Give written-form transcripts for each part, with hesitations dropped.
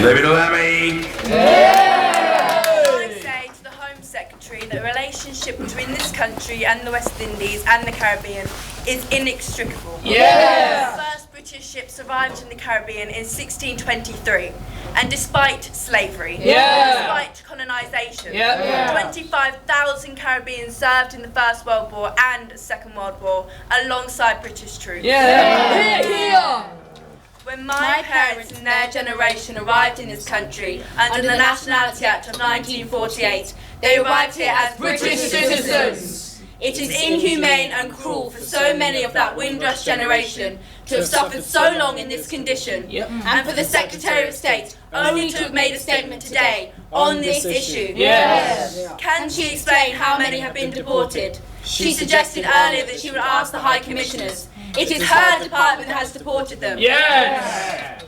Living Lemmy! I say to the Home Secretary that the relationship between this country and the West Indies and the Caribbean is inextricable. Yeah! The first British ship survived in the Caribbean in 1623, and despite slavery, despite colonisation, 25,000 Caribbeans served in the First World War and Second World War alongside British troops. When my parents and their generation arrived in this country under the Nationality Act of 1948, they arrived here as British citizens. It is inhumane and cruel for so many of that Windrush generation to have suffered so long in this condition, and for the Secretary of State only to have made a statement today on this issue. Can she explain how many have been deported? She suggested earlier that she would ask the High Commissioners. It is her department that has deported them.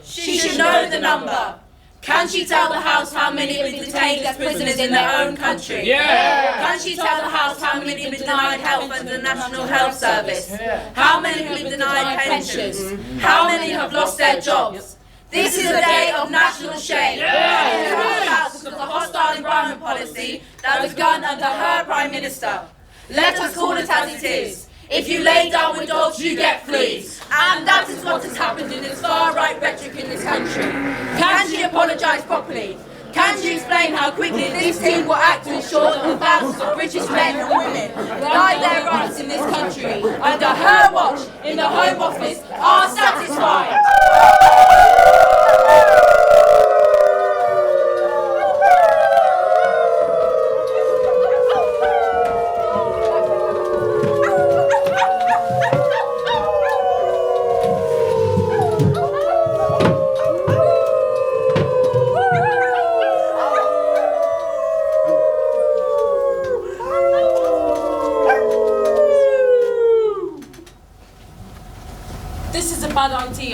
She should know the number. Can she tell the House how many have been detained as prisoners in their own country? Can she tell the House how many have been denied health under the National Health Service? How many have been denied pensions? How many have lost their jobs? This is a day of national shame. In her House because of the hostile environment policy that was begun under her Prime Minister. Let us call it as it is. If you lay down with dogs, you get fleas. And that is what has happened in this far-right rhetoric in this country. Can she apologise properly? Can she explain how quickly this team will act to ensure that the thousands of British men and women denied their rights in this country under her watch in the Home Office are satisfied?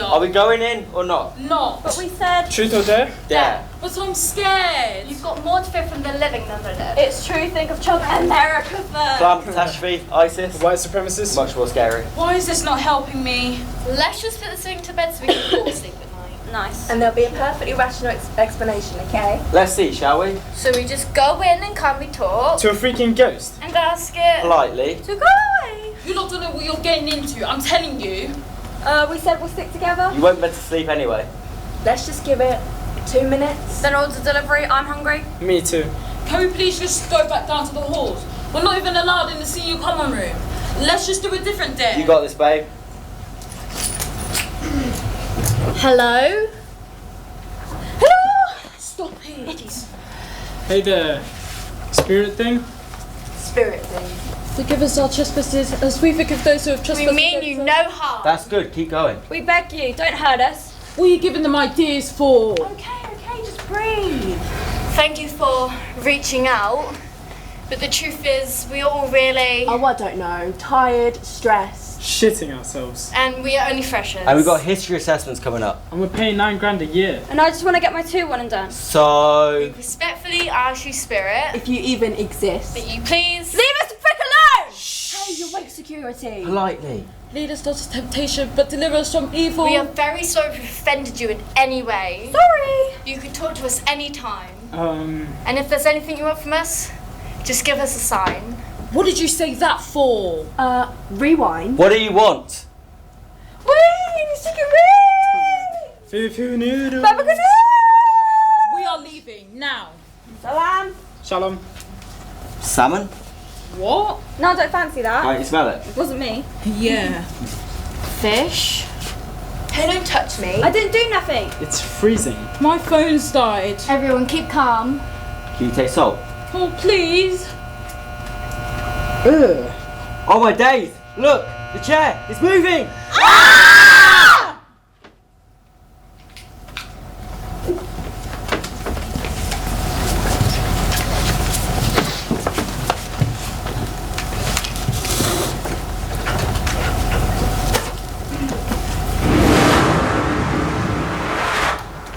Are we going in or not? Not. But we said... Truth or dare? Dare. But I'm scared. You've got more to fear from the living than the dead. It's true, think of Trump. America first. Plum, catastrophe, ISIS. White supremacists? Much more scary. Why is this not helping me? Let's just put this thing to bed so we can all sleep at night. Nice. And there'll be a perfectly rational explanation, okay? Let's see, shall we? So we just go in and calmly talk. To a freaking ghost? And ask it... Politely. to go away. You lot don't know what you're getting into, I'm telling you. We said we'll stick together. You won't meant to sleep anyway. Let's just give it 2 minutes. Then order delivery, I'm hungry. Me too. Can we please just go back down to the halls? We're not even allowed in the senior common room. Let's just do a different day. You got this, babe. Hello? Hello? Stop it. Hey there. Spirit thing? Spirit thing. Forgive us our trespasses as we forgive those who have trespassed. We mean you no harm. That's good, keep going. We beg you, don't hurt us. What are you giving them ideas for? Okay, just breathe. Thank you for reaching out. But the truth is, we all really... Oh, I don't know. Tired, stressed. Shitting ourselves. And we are only freshers. And we've got history assessments coming up. And we're paying $9,000 a year. And I just want to get my 2-1 and done. So... Respectfully ask you, Spirit, If you even exist. that you please... Leave us the frick alone! Hey, you're wake security. Politely. Lead us not to temptation, but deliver us from evil. We are very sorry if we offended you in any way. Sorry. You can talk to us anytime. And if there's anything you want from us, just give us a sign. What did you say that for? Rewind. What do you want? Foo noodle. We are leaving now. Salam. Shalom. Salmon? What? No, I don't fancy that. Right, you smell it? It wasn't me. Yeah. Fish? Hey, don't touch me. I didn't do nothing. It's freezing. My phone's died. Everyone keep calm. Can you taste salt? Oh, please. Ugh. Oh my days! Look! The chair! It's moving!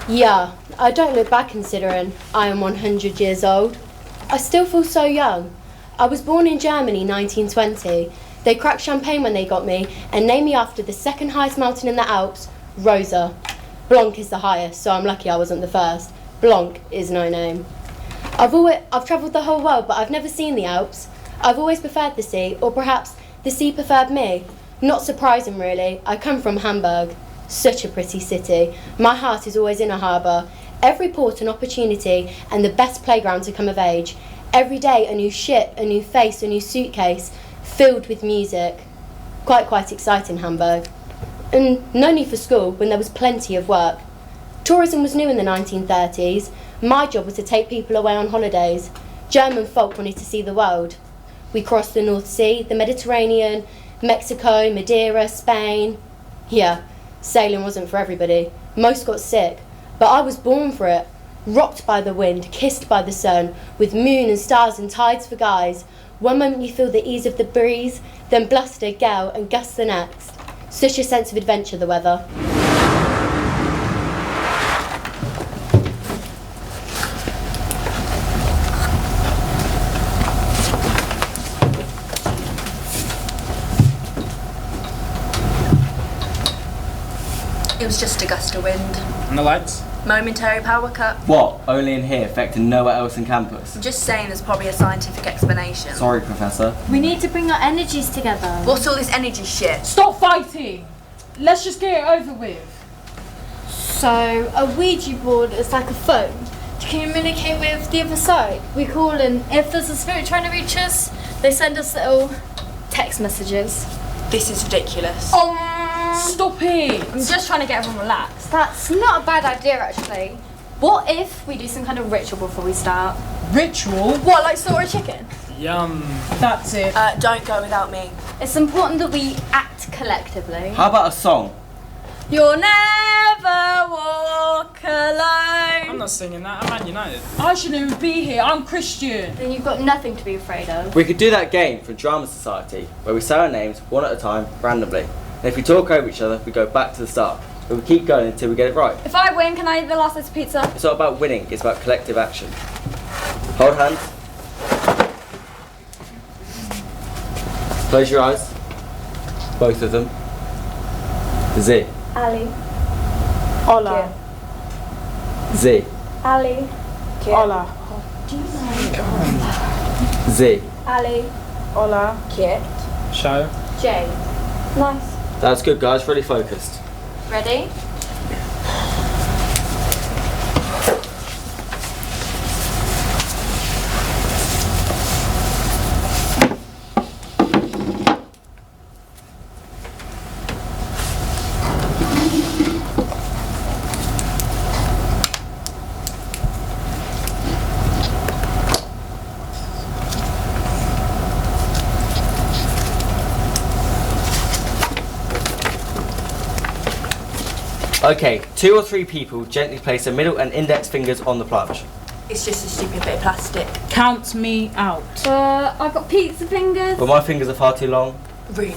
Yeah, I don't look back considering I am 100 years old. I still feel so young. I was born in Germany 1920. They cracked champagne when they got me and named me after the second highest mountain in the Alps, Rosa. Blanc is the highest, so I'm lucky I wasn't the first. Blanc is no name. I've travelled the whole world, but I've never seen the Alps. I've always preferred the sea, or perhaps the sea preferred me. Not surprising, really. I come from Hamburg. Such a pretty city. My heart is always in a harbour. Every port an opportunity, and the best playground to come of age. Every day a new ship, a new face, a new suitcase, filled with music. Quite exciting, Hamburg. And no need for school when there was plenty of work. Tourism was new in the 1930s. My job was to take people away on holidays. German folk wanted to see the world. We crossed the North Sea, the Mediterranean, Mexico, Madeira, Spain. Yeah, sailing wasn't for everybody. Most got sick, but I was born for it. Rocked by the wind, kissed by the sun, with moon and stars and tides for guys. One moment you feel the ease of the breeze, then bluster, gale and gust the next. Such a sense of adventure, the weather. It was just a gust of wind. And the lights? Momentary power cut. What? Only in here, affecting nowhere else in campus? I'm just saying there's probably a scientific explanation. Sorry, Professor. We need to bring our energies together. What's all this energy shit? Stop fighting! Let's just get it over with. So, a Ouija board is like a phone to communicate with the other side. We call and if there's a spirit trying to reach us, they send us little text messages. This is ridiculous. Stop it! I'm just trying to get everyone relaxed. That's not a bad idea, actually. What if we do some kind of ritual before we start? Ritual? What, like slaughter a chicken? Yum. That's it. Don't go without me. It's important that we act collectively. How about a song? You'll never walk alone. I'm not singing that. I'm Man United. I shouldn't even be here. I'm Christian. Then you've got nothing to be afraid of. We could do that game from Drama Society, where we say our names one at a time, randomly. And if we talk over each other, we go back to the start. But we keep going until we get it right. If I win, can I eat the last slice of pizza? It's not about winning, it's about collective action. Hold hands. Close your eyes. Both of them. Z. Ali. Hola. Z. Ali. Hola. Z. Ali. Hola. Kit. Show. Jay. Nice. That's good, guys. Really focused. Ready? Okay, 2 or 3 people gently place their middle and index fingers on the plunge. It's just a stupid bit of plastic. Count me out. I've got pizza fingers. But my fingers are far too long. Really?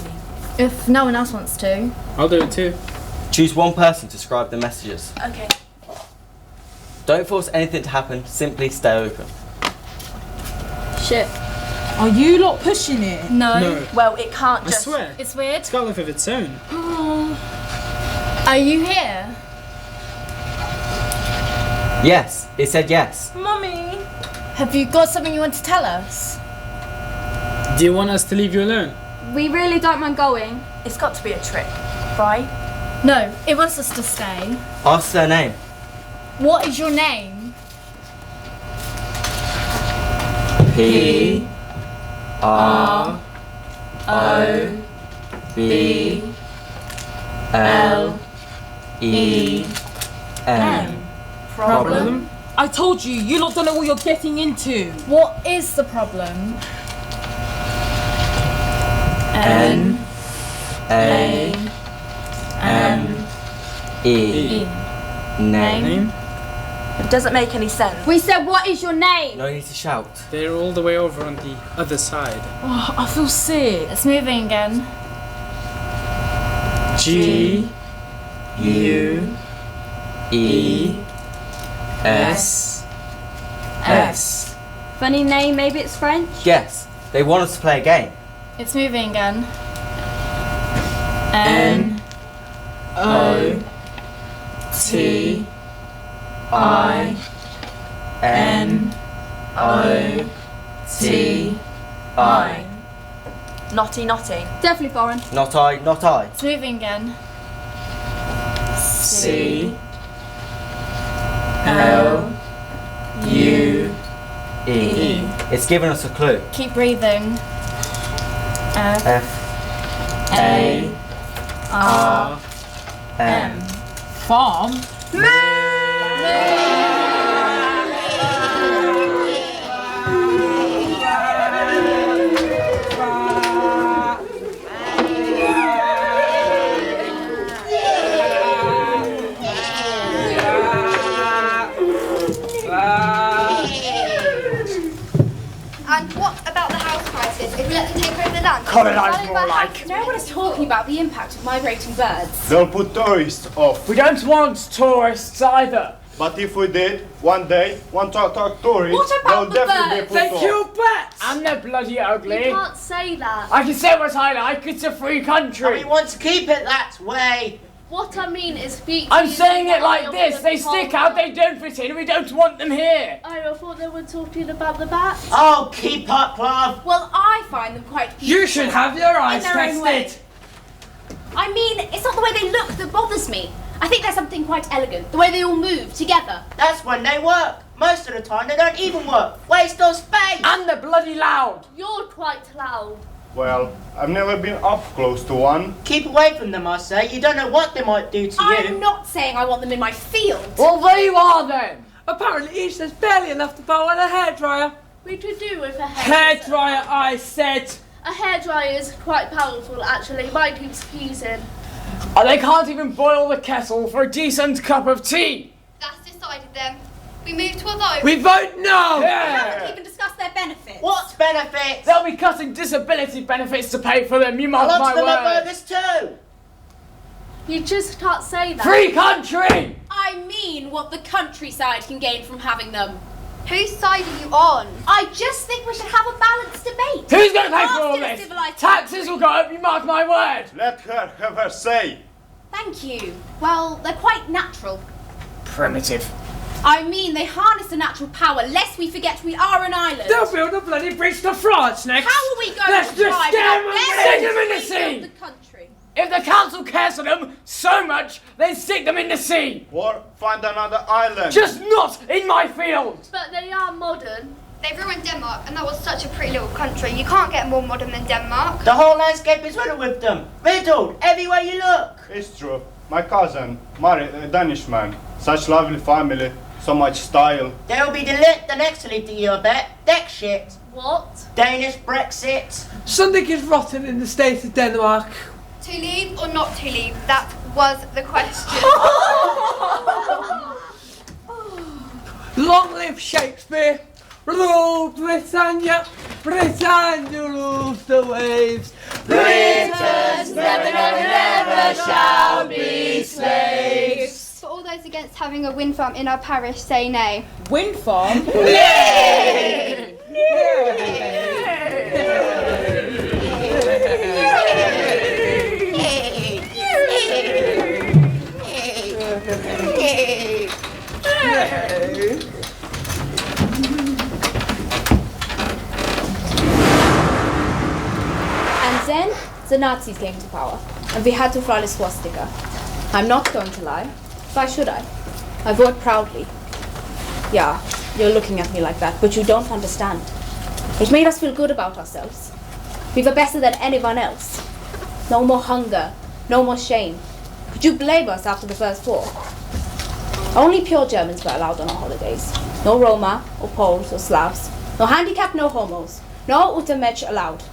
If no one else wants to. I'll do it too. Choose one person to scribe the messages. Okay. Don't force anything to happen, simply stay open. Shit. Are you lot pushing it? No. Well, it can't I just... swear. It's weird. It's got a life of its own. Are you here? Yes, it said yes. Mummy. Have you got something you want to tell us? Do you want us to leave you alone? We really don't mind going. It's got to be a trick, right? No, it wants us to stay. Ask their name. What is your name? P R O B L E M. Problem? I told you, you lot don't know what you're getting into. What is the problem? N A M E. Name. Name? It doesn't make any sense. We said, what is your name? No need to shout. They're all the way over on the other side. Oh, I feel sick. It's moving again. G U E S S. Funny name, maybe it's French? Yes, they want us to play a game. It's moving again. N O T I-N-O-T-I. Naughty, naughty. Definitely foreign. Not I, not I. It's moving again. C-L-U-E. It's given us a clue. Keep breathing. F-A-R-M. Farm? And what about the house prices if we let them take over the land? Colonise more like. No one is talking about the impact of migrating birds. They'll put tourists off. We don't want tourists either. But if we did, one day, one tourist, What about they'll the definitely birds? be put off. bet! I'm not bloody ugly. You can't say that. I can say what I like, it's a free country. want to keep it that way. What I mean is speak. I'm saying it like this, they stick out, they don't fit in, we don't want them here. Oh, I thought they were talking about the bats. Oh, keep up, love. Well, I find them quite beautiful. You should have your eyes in their own way. tested. I mean, it's not the way they look that bothers me. I think there's something quite elegant, the way they all move together. That's when they work. Most of the time, they don't even work. Waste of space. And they're bloody loud. You're quite loud. Well, I've never been up close to one. Keep away from them, I say. You don't know what they might do to I'm you. not saying I want them in my field. Well, there you are then. Apparently each there's barely enough to buy on a hairdryer. We could do with a Hairdryer, I said. A hairdryer is quite powerful, actually. Mine keeps freezing. They can't even boil the kettle for a decent cup of tea. That's decided then. We move to a vote. We vote no! We haven't even discussed their benefits. What benefits? They'll be cutting disability benefits to pay for them, you A mark lot my of them are word. burgers too. You just can't say that. Free country! I mean what the countryside can gain from having them. Whose side are you on? I just think we should have a balanced debate. Who's going to pay for all After the this? civilised Taxes will go up, you mark my word. Let her have her say. Thank you. Well, they're quite natural. Primitive. I mean, they harness a natural power, lest we forget we are an island. They'll build a bloody bridge to France next. How are we going Let's to just drive scare them without and their stick them in the freedom sea. of the country? If the council cares for them so much, they stick them in the sea. Or find another island. Just not in my field. But they are modern. They've ruined Denmark, and that was such a pretty little country. You can't get more modern than Denmark. The whole landscape is riddled with them. Riddled everywhere you look. It's true. My cousin married a Danish man. Such lovely family, so much style. They'll be the next to leave the EU, I bet. Deck shit. What? Danish Brexit. Something is rotten in the state of Denmark. To leave or not to leave? That was the question. Long live Shakespeare! Rule Britannia! Britannia rules the waves! Britons never, never, never shall be slaves. For all those against having a wind farm in our parish, say nay. Wind farm? And then the Nazis came to power, and we had to fly the swastika. I'm not going to lie. Why should I? I vote proudly. Yeah, you're looking at me like that, but you don't understand. It made us feel good about ourselves. We were better than anyone else. No more hunger, no more shame. Could you blame us after the First War? Only pure Germans were allowed on our holidays. No Roma, or Poles, or Slavs. No handicapped, no homos. No Utermensch allowed.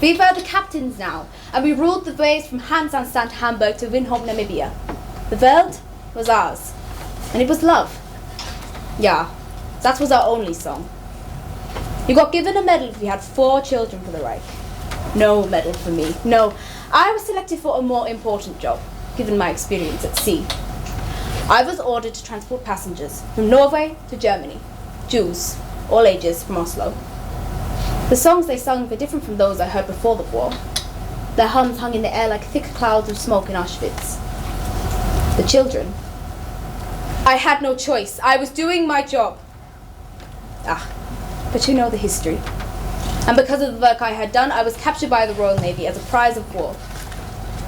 We were the captains now, and we ruled the waves from Hans-Anstand Hamburg to Windhoek, Namibia. The world was ours, and it was love. Yeah, that was our only song. You got given a medal if you had 4 children for the Reich. No medal for me. No, I was selected for a more important job, given my experience at sea. I was ordered to transport passengers from Norway to Germany. Jews, all ages, from Oslo. The songs they sung were different from those I heard before the war. Their hums hung in the air like thick clouds of smoke in Auschwitz. The children. I had no choice. I was doing my job. But you know the history. And because of the work I had done, I was captured by the Royal Navy as a prize of war.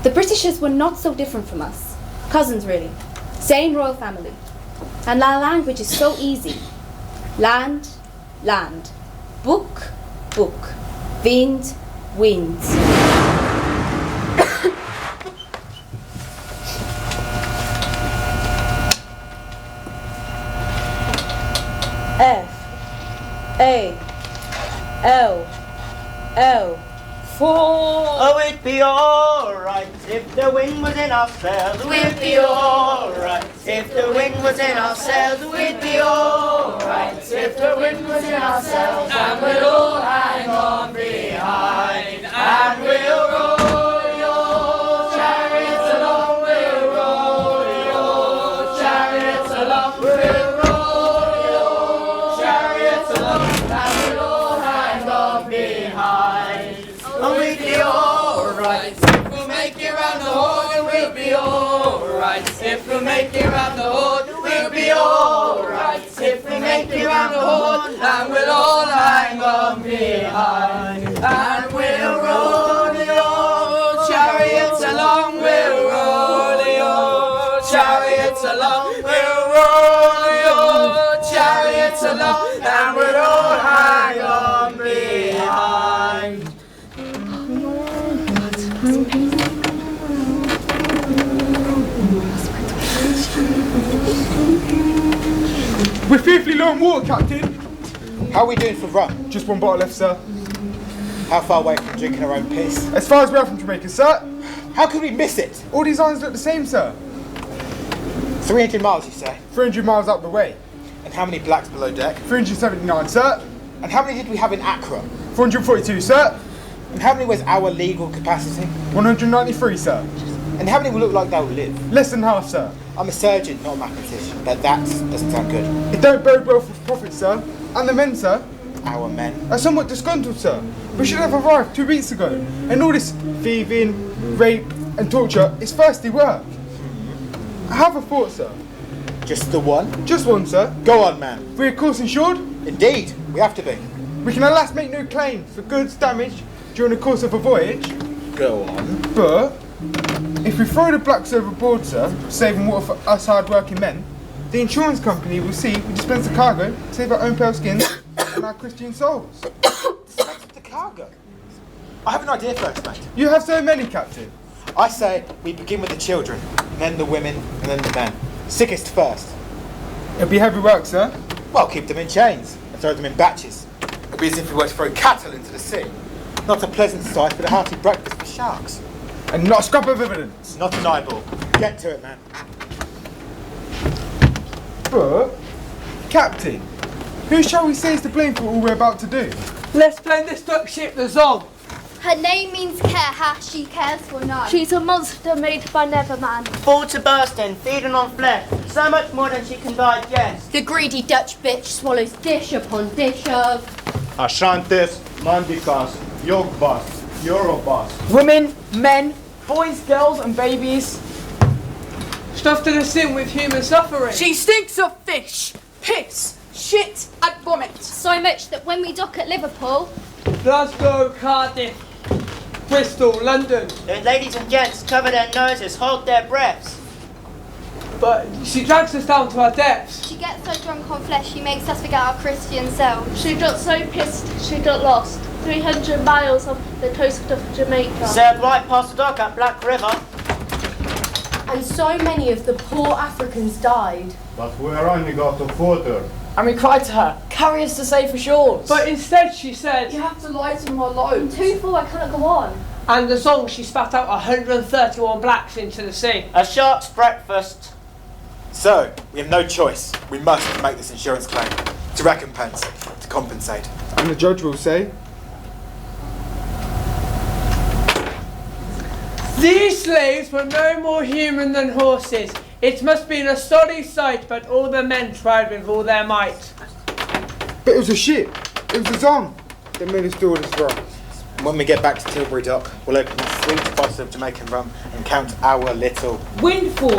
The Britishers were not so different from us. Cousins, really. Same royal family. And our language is so easy. Land, land. Book, book. Wind, winds. F-A-L-L. Oh, it'd be alright if the wind was in our sails. We'd be alright if the wind was in our sails. We'd be alright if the wind was in our sails. And we'll all hang on behind, and we'll roll your chariots along. We'll roll your chariots along. We'll roll your chariots along, and we'll all hang on behind. And we'll be alright if we'll make it round the horn. We'll be alright if we'll make it round the horn. We'll be alright if we make it round the horn. And we'll all hang on behind, and we'll roll your chariots along. We'll roll your chariots along. We'll roll your chariots along, and we'll all hang on behind. We're fearfully low on water, Captain. How are we doing for rum? Just one bottle left, sir. How far away from drinking our own piss? As far as we are from Jamaica, sir. How could we miss it? All these islands look the same, sir. 300 miles, you say? 300 miles up the way. And how many blacks below deck? 379, sir. And how many did we have in Accra? 442, sir. And how many was our legal capacity? 193, sir. And how many will look like they'll live? Less than half, sir. I'm a surgeon, not a mathematician, but that doesn't sound good. It don't bode well for profit, sir. And the men, sir. Our men? Are somewhat disgruntled, sir. We should have arrived 2 weeks ago. And all this thieving, rape and torture is thirsty work. I have a thought, sir. Just the one? Just one, sir. Go on, man. We're of course insured? Indeed, we have to be. We can alas make no claims for goods damaged during the course of a voyage. Go on. But if we throw the blacks overboard, sir, saving water for us hard-working men, the insurance company will see we dispense the cargo to save our own pale skins and our Christian souls. Dispense the cargo? I have an idea first, mate. You have so many, Captain. I say we begin with the children, then the women, and then the men. Sickest first. It'll be heavy work, sir. Well, keep them in chains and throw them in batches. It'll be as if we were to throw cattle into the sea. Not a pleasant sight, but a hearty breakfast for sharks. And not a scrap of evidence. Not an eyeball. Get to it, man. But, Captain, who shall we say is to blame for all we're about to do? Let's blame this duck ship, the Zong. Her name means care, how she cares for none. She's a monster made by Neverman. Full to bursting, feeding on flesh, so much more than she can digest. The greedy Dutch bitch swallows dish upon dish of Ashantis, Mandicas, Yogbas, Yorubas. Women, men, boys, girls and babies. Stuffed in a sin with human suffering. She stinks of fish, piss, shit and vomit. So much that when we dock at Liverpool, Glasgow, Cardiff, Bristol, London. Those ladies and gents cover their noses, hold their breaths. But she drags us down to our depths. She gets so drunk on flesh, she makes us forget our Christian selves. she got so pissed she got lost. 300 miles off the coast of Jamaica. Sailed right past the dock at Black River. and so many of the poor Africans died. But we're running out of water. And we cried to her, carry us to safer shores. But instead she said, you have to lighten our load. I'm too full, I cannot go on. And the song she spat out 131 blacks into the sea. A shark's breakfast. So, we have no choice. We must make this insurance claim. To recompense, to compensate. And the judge will say, these slaves were no more human than horses. It must have been a sorry sight, but all the men tried with all their might. but it was a ship. It was a song that made us do all this wrong. And when we get back to Tilbury Dock, we'll open a sweet bottle of Jamaican rum and count our little windfall.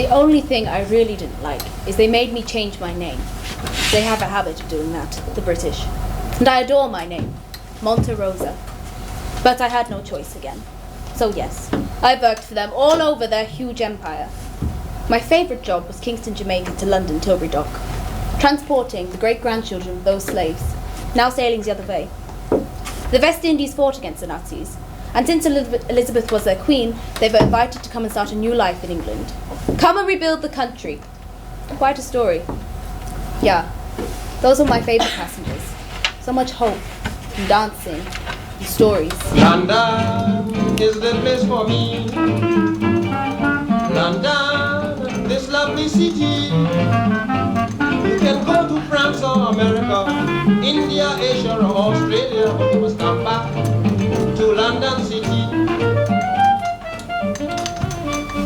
The only thing I really didn't like is they made me change my name. They have a habit of doing that, the British. And I adore my name, Monte Rosa. But I had no choice again. So yes, I worked for them all over their huge empire. My favourite job was Kingston, Jamaica to London, Tilbury Dock, transporting the great-grandchildren of those slaves, now sailing the other way. The West Indies fought against the Nazis, and since Elizabeth was their queen, they were invited to come and start a new life in England. Come and rebuild the country. Quite a story. Yeah, those are my favourite passengers. So much hope, and dancing, and stories. London is the place for me. London, this lovely city. You can go to France or America, India, Asia or Australia, but you must come back to London City.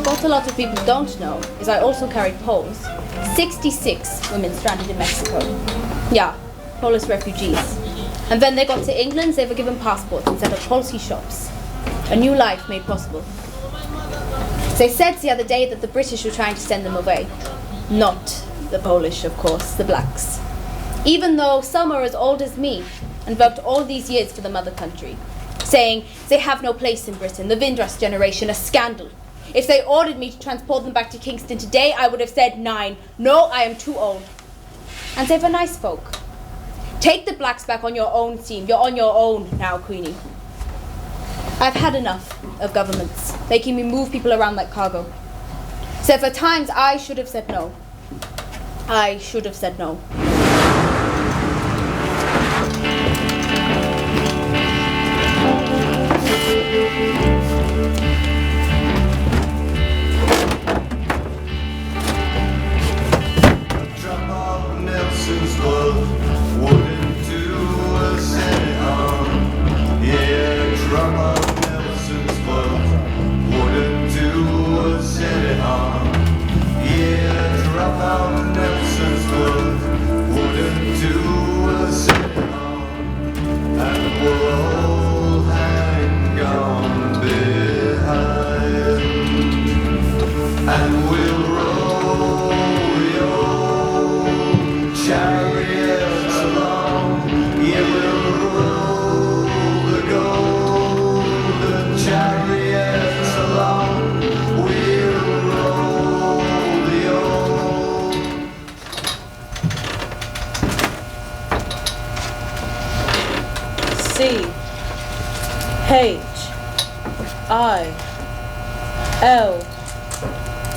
What a lot of people don't know is I also carried Poles. 66 women stranded in Mexico. Yeah, Polish refugees. And when they got to England, they were given passports and set up policy shops. A new life made possible. They said the other day that the British were trying to send them away. Not the Polish, of course, the blacks. Even though some are as old as me and worked all these years for the mother country, saying they have no place in Britain, the Windrush generation, a scandal. If they ordered me to transport them back to Kingston today, I would have said 9. No, I am too old. And they were nice folk. Take the blacks back on your own steam. You're on your own now, Queenie. I've had enough of governments making me move people around like cargo. So for times I should have said no. I should have said no.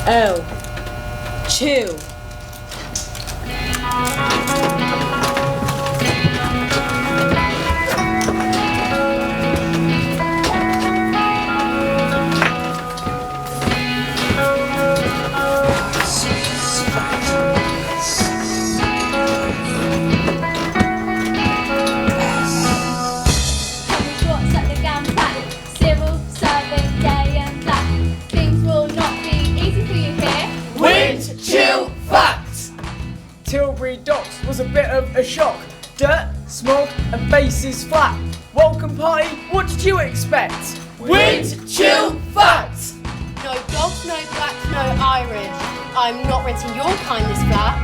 C-H-I-L-L. Chill. Tilbury Docks was a bit of a shock. Dirt, smog and faces flat. Welcome party, what did you expect? Wind, chill, facts! No dogs, no blacks, no Irish. I'm not renting your kindness flat.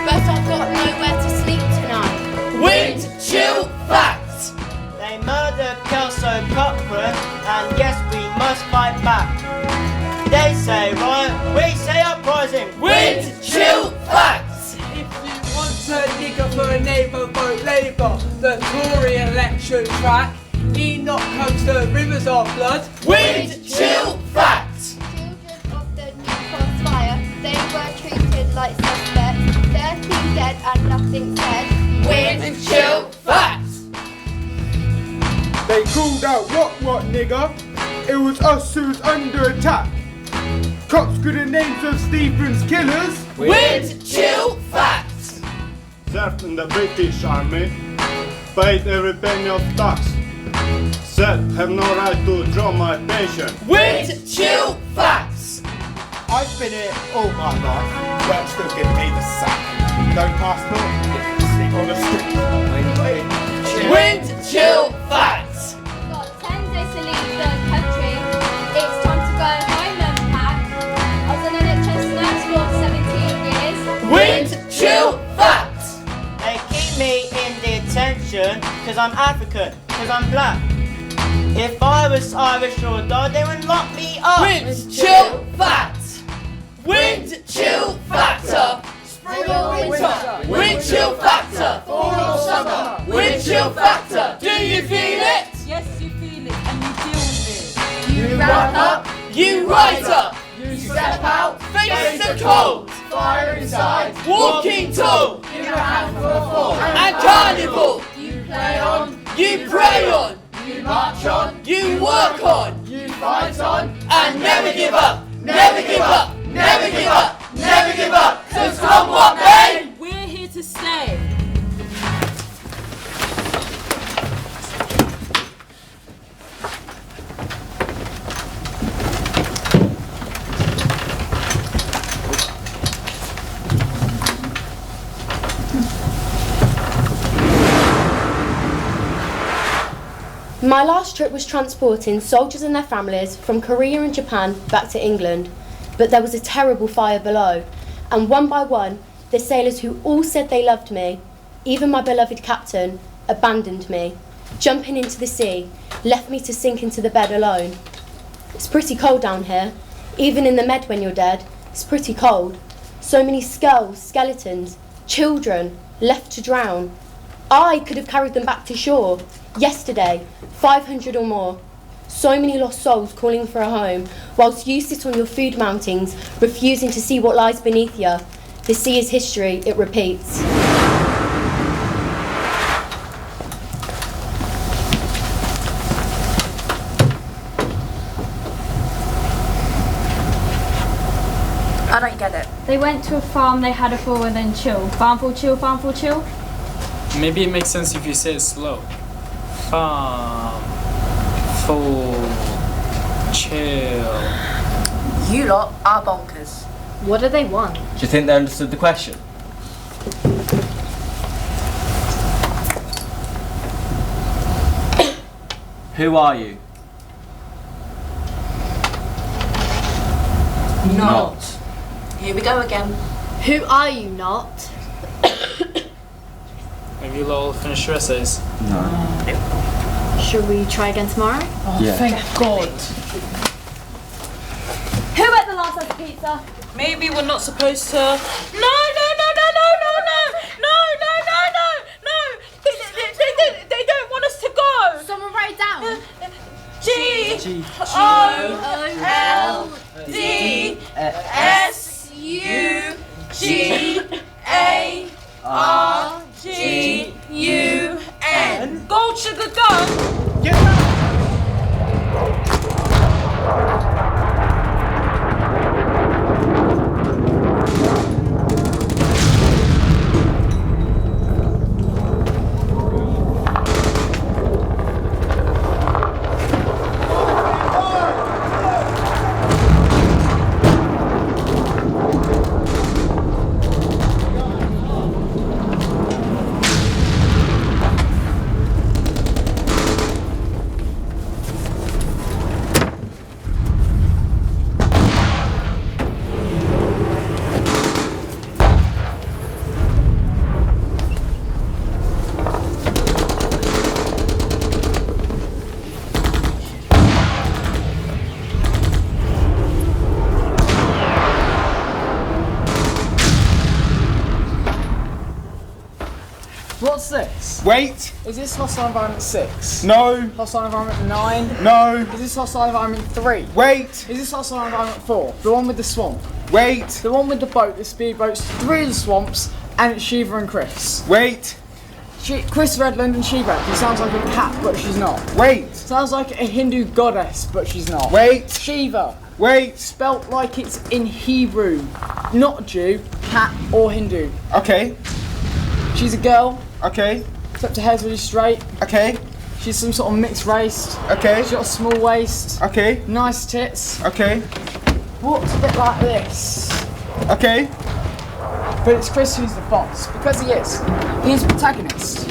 But I've got nowhere to sleep tonight. Wind, chill, facts! They murdered Kelso Cochran, and yes, we must fight back. They say riot, we say uprising. Wind, chill, facts! A nigger for a neighbour, vote Labour. The Tory election track. Enoch comes to rivers of blood. Wind, chill, facts! Children of the New Cross fire, they were treated like suspects. 13 dead and nothing said. Wind, chill, facts! They called out, what, nigger? It was us who was under attack. Cops could have names of Stephen's killers. Wind, chill, facts! Served in the British Army, paid every penny of tax. Said have no right to draw my pension. Wind, chill, facts! I've been here all my life, but still give me the sack. No passport, sleep on the street. Wind, chill, facts! Got 10 days to leave the country. It's time to go home and pack. I was on an NHS I'm African, because I'm black. If I was Irish or Dod, they would lock me up. Wind chill fact. Wind chill factor. Spring or winter. Wind chill factor. Fall or summer. Wind chill factor. Do you feel it? Yes, you feel it and you deal with it. You wrap up. You rise up. You step out. Face the cold. Fire inside. Walking tall. Give a hand for a fall. And carnival. You play on. You pray on. You march on. You work on. You fight on. And never give up. Never give up. Never give up. Never give up. 'Cause come what may. We're here to stay. My last trip was transporting soldiers and their families from Korea and Japan back to England, but there was a terrible fire below, and one by one, the sailors who all said they loved me, even my beloved captain, abandoned me, jumping into the sea, left me to sink into the bed alone. It's pretty cold down here, even in the med when you're dead, it's pretty cold. So many skulls, skeletons, children, left to drown. I could have carried them back to shore. Yesterday, 500 or more. So many lost souls calling for a home, whilst you sit on your food mountings, refusing to see what lies beneath you. The sea is history, it repeats. I don't get it. They went to a farm, they had a fall and then chill. Farmful chill, farmful chill. Maybe it makes sense if you say it slow. Farm, full, chill. You lot are bonkers. What do they want? Do you think they understood the question? Who are you? Not. Here we go again. Who are you not? Have you all finished your essays? No. Should we try again tomorrow? Oh, Yeah. thank God. Who ate the last slice of pizza? Maybe we're not supposed to. No, no, no, no, no, no, no, no, no, no, no, no. They don't want us to go. Someone write it down. G O L D S U G A R G U N. Gold sugar gun. What's this? Wait. Is this hostile environment 6? No. Hostile environment 9? No. Is this hostile environment 3? Wait. Is this hostile environment 4? The one with the swamp? Wait. The one with the boat, the speedboats, 3 of the swamps, and it's Shiva and Chris. Wait. Chris Redland and Shiva. She sounds like a cat, but she's not. Wait. Sounds like a Hindu goddess, but she's not. Wait. Shiva. Wait. Spelt like it's in Hebrew. Not Jew, cat, or Hindu. Okay. She's a girl. Okay. Except her hair's really straight. Okay. She's some sort of mixed race. Okay. She's got a small waist. Okay. Nice tits. Okay. Walks a bit like this. Okay. But it's Chris who's the boss, because he is. He's the protagonist.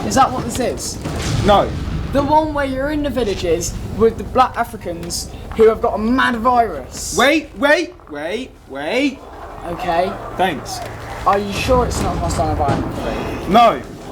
Is that what this is? No. The one where you're in the villages with the black Africans who have got a mad virus. Wait. Okay. Thanks. Are you sure it's not hostile environment 3? No.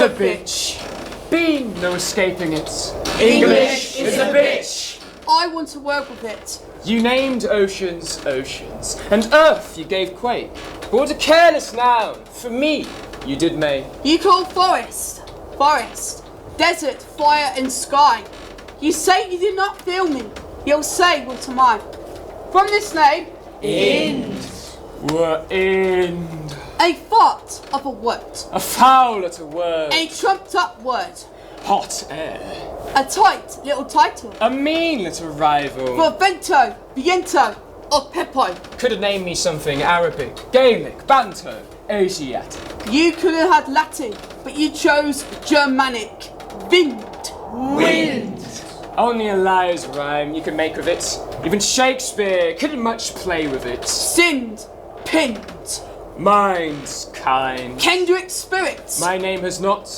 is a bitch. Be no escaping it. English is a bitch. I want to work with it. You named oceans oceans, and earth you gave quake. But what a careless noun. For me, you did make. You call forest, forest, desert, fire and sky. You say you did not feel me. You'll say what am I? From this name, Ind. Were ind. A fart of a word. A foul at a word. A trumped up word. Hot air. A tight little title. A mean little rival. For vento, viento, or peppo. Could have named me something Arabic, Gaelic, Banto, Asiatic. You could have had Latin, but you chose Germanic. Wind. Wind. Only a liar's rhyme you can make with it. Even Shakespeare couldn't much play with it. Sinned. Pinned. Mine's kind. Kendrick spirits. My name has not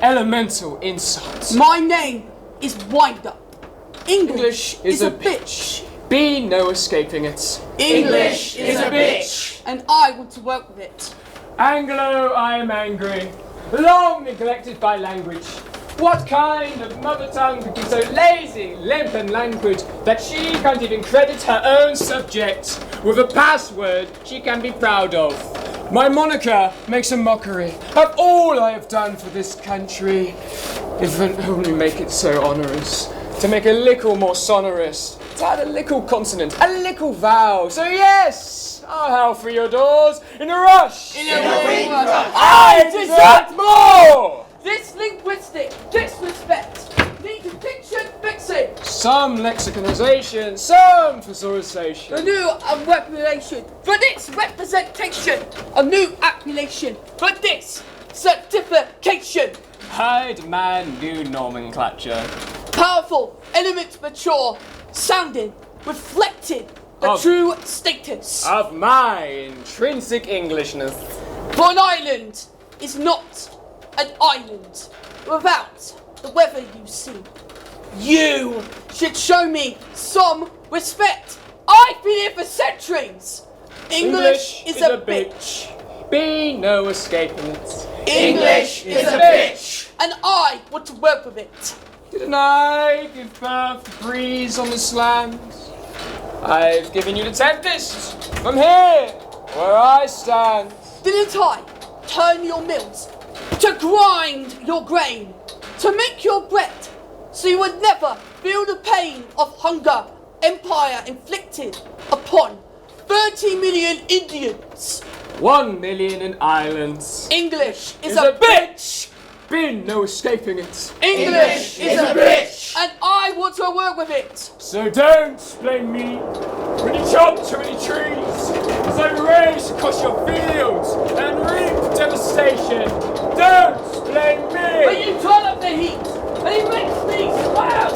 elemental insight. My name is Wind Up. English is a bitch. Be no escaping it. English is a bitch. And I want to work with it. Anglo, I am angry. Long neglected by language. What kind of mother tongue could be so lazy, limp and languid that she can't even credit her own subject with a password she can be proud of? My moniker makes a mockery of all I have done for this country. If it only make it so onerous, to make a little more sonorous, to add a little consonant, a little vowel. So yes, I'll howl through your doors in a rush. In a wind rush. I deserve more! This linguistic disrespect needs a diction fixing. Some lexiconization, some thesaurusation. A new appellation for this representation. A new appellation for this certification. I demand new nomenclature. Powerful, elements mature, sounding, reflecting the true status of my intrinsic Englishness. For an island is not an island without the weather you see. You should show me some respect. I've been here for centuries. English is a bitch. Be no escaping it. English is a bitch. And I want to work with it. Didn't I give birth to breeze on this land? I've given you the tempest from here, where I stand. Didn't I turn your mills to grind your grain, to make your bread, so you would never feel the pain of hunger, empire inflicted upon 30 million Indians. 1 million in islands. English is a bitch! Been no escaping it. English is a bitch! And I want to work with it. So don't blame me when you chop too many trees, as I race across your fields and reap devastation. Don't blame me! But you turn up the heat, and it makes me swell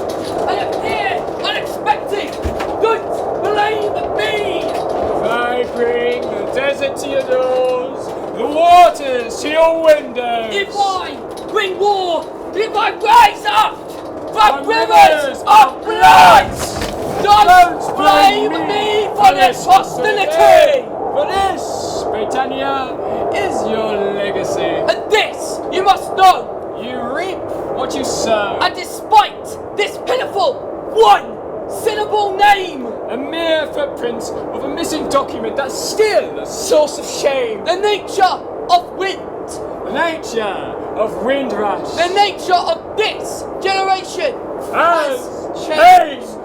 and appear unexpected. Don't blame me! I bring the desert to your doors, the waters to your windows. If I bring war, if I rise up from rivers of blood, don't blame me for this hostility. For this, Britannia, is your legacy. And this, you must know, you reap what you sow. And despite this pitiful one-syllable name, a mere footprint of a missing document that's still a source of shame. The nature of wind. The nature of windrush. The nature of this generation has changed.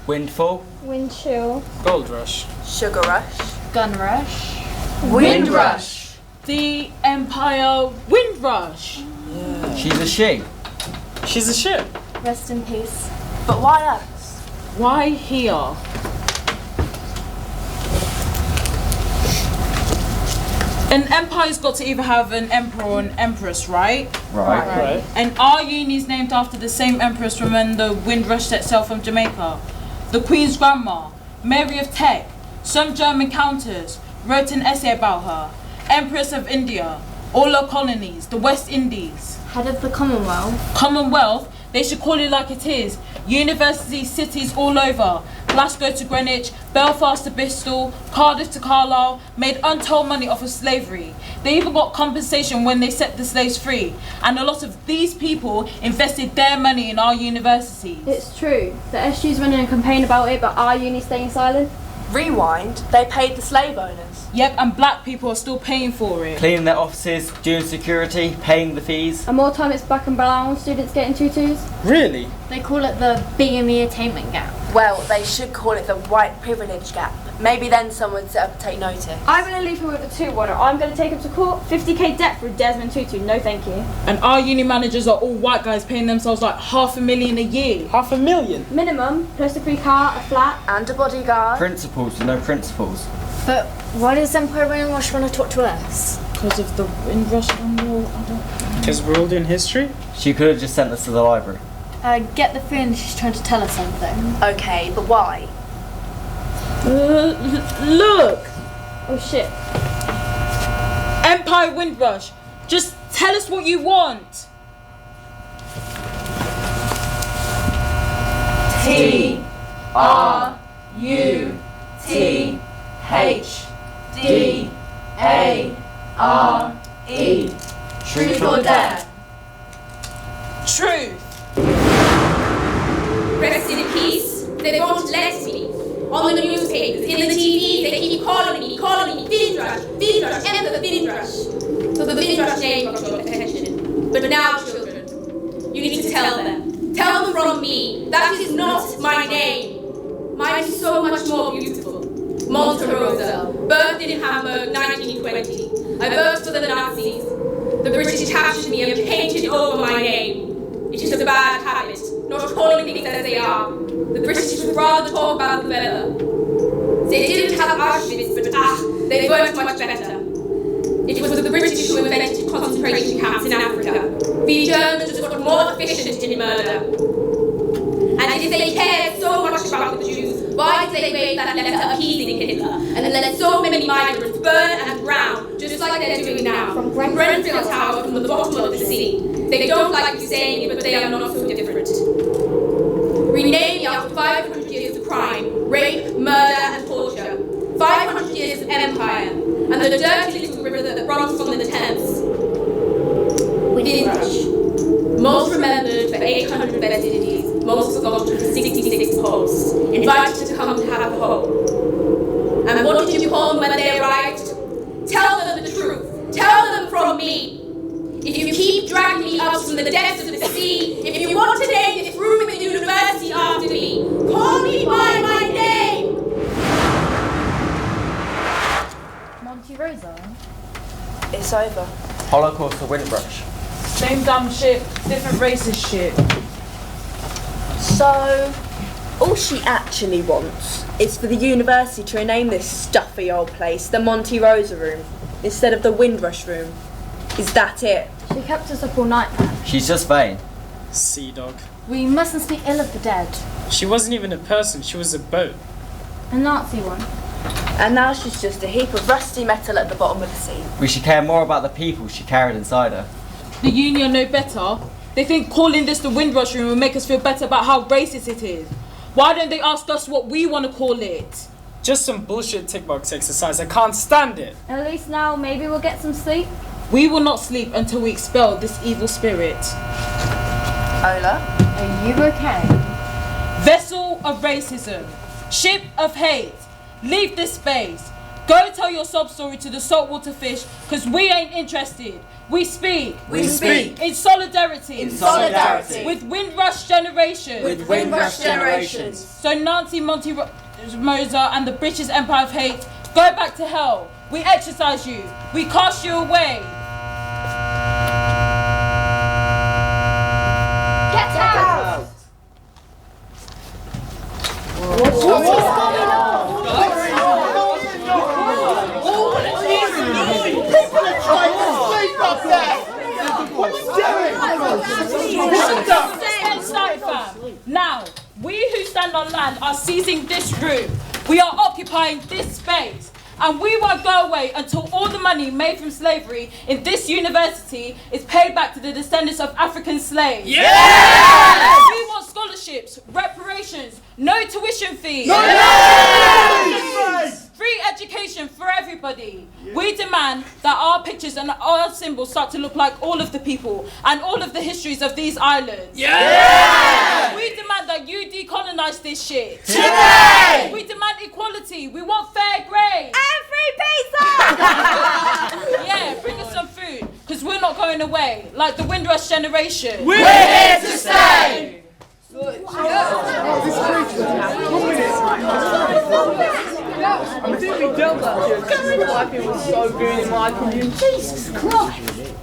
Windfall. Wind chill. Gold rush. Sugar rush. Gun rush. Wind rush. The Empire Wind Rush. Yeah. She's a she. She's a ship. Rest in peace. But why us? Why here? An empire's got to either have an emperor or an empress, right? Right. And our uni is named after the same empress from when the Wind Rush set sail from Jamaica. The Queen's grandma, Mary of Teck. Some German countess wrote an essay about her. Empress of India. All her colonies. The West Indies. Head of the Commonwealth. Commonwealth? They should call it like it is. University cities all over. Glasgow to Greenwich, Belfast to Bristol, Cardiff to Carlisle, made untold money off of slavery. They even got compensation when they set the slaves free. And a lot of these people invested their money in our universities. It's true. The SU's running a campaign about it, but our uni staying silent. Rewind, they paid the slave owners. Yep, and black people are still paying for it. Cleaning their offices, doing security, paying the fees. And more time it's black and brown students getting tutus. Really? They call it the BME attainment gap. Well, they should call it the white privilege gap. Maybe then someone would sit up and take notice. I'm going to leave him with a 2-1. I'm going to take him to court. 50k debt for Desmond Tutu. No thank you. And our uni managers are all white guys paying themselves like $500,000 a year. $500,000? Minimum, plus a free car, a flat. And a bodyguard. Principals with no principles. But why does Empire Windrush want to talk to us? Because of the Windrush War, Because we're all doing history? She could have just sent us to the library. Get the feeling she's trying to tell us something. Okay, but why? Look! Oh shit. Empire Windrush, just tell us what you want. TRUTHDARE. Truth or dare? Truth. Rest in peace. They won't let me. On the newspapers, in the TV, they keep calling me, Windrush, enter the Windrush. So the Windrush name got your attention. But now, children, you need to tell them. Tell them from me, that is not my name. Mine is so much more beautiful. Monte Rosa, birthed in Hamburg, 1920. I worked for the Nazis. The British captured me and painted over my name. It is a bad habit, not calling things as they are. The British would rather talk about the weather. They didn't have Auschwitz, but they weren't much better. It was the British who invented concentration camps in Africa. We Germans just got more efficient in murder. And if they cared so much about the Jews, why did they write that letter appeasing Hitler and let so many migrants burn and drown, just like they're doing now, from Grenfell Tower from the bottom of the sea? They don't like you saying it, but they are not so different. Rename me after 500 years of crime, rape, murder and torture. 500 years of empire, and the dirty little river that runs from the Thames. Windrush. Most remembered for 800 festivities, most forgotten for 66 posts. Invited to come to have a home. And what did you call them when they arrived? Tell them the truth. Tell them from me. If you keep dragging me up from the depths of the sea, if you want to name this room in the university after me, call me by my name! Monty Rosa? It's over. Holocaust or Windrush? Same damn shit, different racist shit. So, all she actually wants is for the university to rename this stuffy old place the Monty Rosa Room instead of the Windrush Room. Is that it? She kept us up all night, man. She's just vain. Sea dog. We mustn't speak ill of the dead. She wasn't even a person, she was a boat. A Nazi one. And now she's just a heap of rusty metal at the bottom of the sea. We should care more about the people she carried inside her. The union know better. They think calling this the Windrush Room will make us feel better about how racist it is. Why don't they ask us what we want to call it? Just some bullshit tick box exercise, I can't stand it. At least now, maybe we'll get some sleep. We will not sleep until we expel this evil spirit. Ola? Are you okay? Vessel of racism. Ship of hate. Leave this space. Go tell your sob story to the saltwater fish, because we ain't interested. We speak. We speak. In solidarity. In solidarity. With Windrush generations. With Windrush generations. So Nancy Monty Rosa and the British Empire of Hate, go back to hell. We exercise you. We cast you away. Get out! What is going on? People are trying to sleep up there! What are you doing? Now, we who stand on land are seizing this room. We are occupying this space. And we won't go away until all the money made from slavery in this university is paid back to the descendants of African slaves. Yeah! We want scholarships, reparations, no tuition fees. No! Free education for everybody. Yeah. We demand that our pictures and our symbols start to look like all of the people and all of the histories of these islands. Yeah! We demand that you decolonize this shit. Today! We demand equality. We want fair grades. And free pizza! Yeah, bring us some food, because we're not going away, like the Windrush generation. We're here to stay! I think we dealt that. Wiping was so good in my opinion. Jesus Christ!